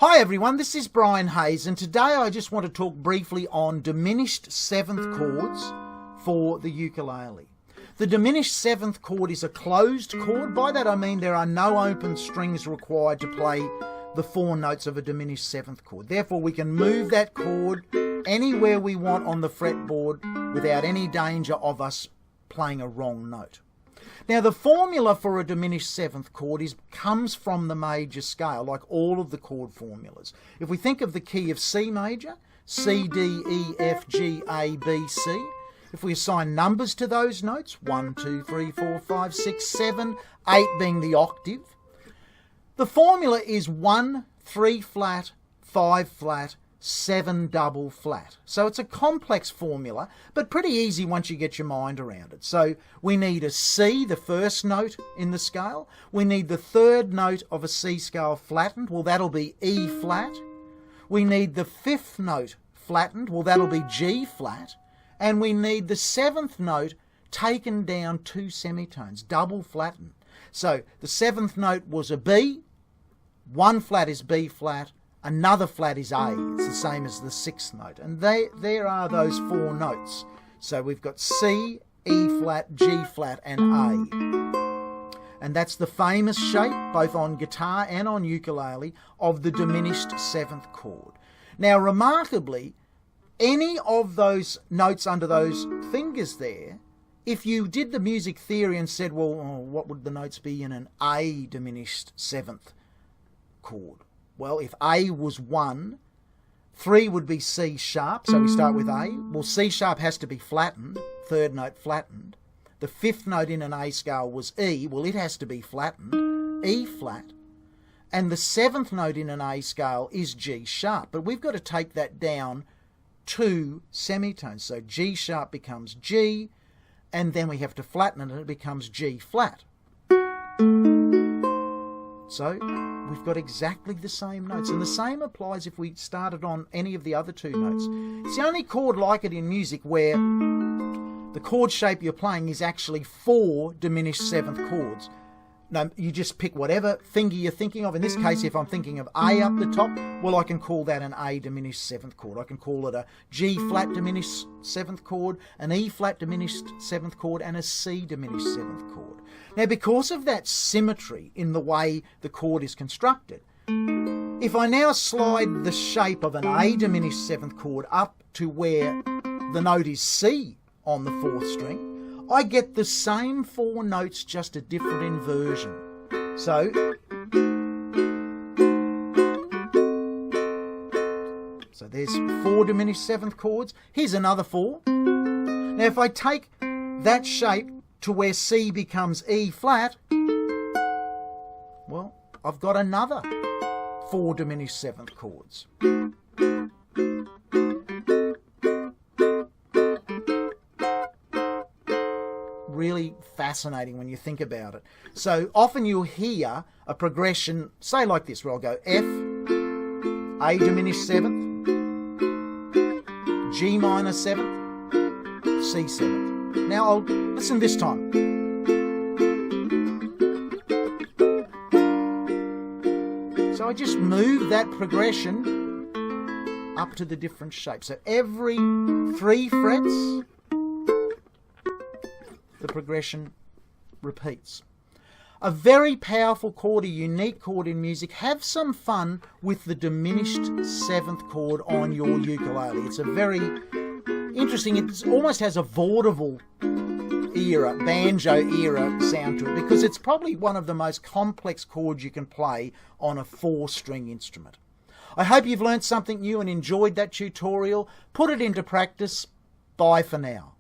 Hi everyone, this is Brian Hayes, and today I just want to talk briefly on diminished seventh chords for the ukulele. The diminished seventh chord is a closed chord. By that I mean there are no open strings required to play the four notes of a diminished seventh chord. Therefore we can move that chord anywhere we want on the fretboard without any danger of us playing a wrong note. Now the formula for a diminished seventh chord comes from the major scale, like all of the chord formulas. If we think of the key of C major, C, D, E, F, G, A, B, C, if we assign numbers to those notes, 1, 2, 3, 4, 5, 6, 7, 8 being the octave, the formula is 1, 3 flat, 5 flat, 7 double flat. So it's a complex formula, but pretty easy once you get your mind around it. So we need a C, the first note in the scale. We need the third note of a C scale flattened. Well, that'll be E flat. We need the fifth note flattened. Well, that'll be G flat. And we need the seventh note taken down 2 semitones, double flattened. So the seventh note was a B, one flat is B flat, another flat is A. It's the same as the sixth note. And there are those 4 notes. So we've got C, E flat, G flat, and A. And that's the famous shape, both on guitar and on ukulele, of the diminished seventh chord. Now, remarkably, any of those notes under those fingers there, if you did the music theory and said, well, what would the notes be in an A diminished seventh chord? Well, if A was 1, 3 would be C sharp, so we start with A. Well, C sharp has to be flattened, third note flattened. The fifth note in an A scale was E. Well, it has to be flattened, E flat. And the seventh note in an A scale is G sharp. But we've got to take that down 2 semitones. So G sharp becomes G, and then we have to flatten it and it becomes G flat. So we've got exactly the same notes, and the same applies if we started on any of the other 2 notes. It's the only chord like it in music where the chord shape you're playing is actually 4 diminished seventh chords. No, you just pick whatever finger you're thinking of. In this case, if I'm thinking of A up the top, well, I can call that an A diminished seventh chord. I can call it a G flat diminished seventh chord, an E flat diminished seventh chord, and a C diminished seventh chord. Now, because of that symmetry in the way the chord is constructed, if I now slide the shape of an A diminished seventh chord up to where the note is C on the 4th string, I get the same 4 notes, just a different inversion. So there's 4 diminished seventh chords. Here's another 4. Now if I take that shape to where C becomes E flat, well, I've got another 4 diminished seventh chords. Really fascinating when you think about it. So often you'll hear a progression, say like this, where I'll go F, A diminished seventh, G minor 7th, C 7th. Now I'll listen this time. So I just move that progression up to the different shapes. So every 3 frets, the progression repeats. A very powerful chord, a unique chord in music. Have some fun with the diminished seventh chord on your ukulele. It's a very interesting, it almost has a vaudeville era, banjo era sound to it, because it's probably one of the most complex chords you can play on a 4-string instrument. I hope you've learned something new and enjoyed that tutorial. Put it into practice. Bye for now.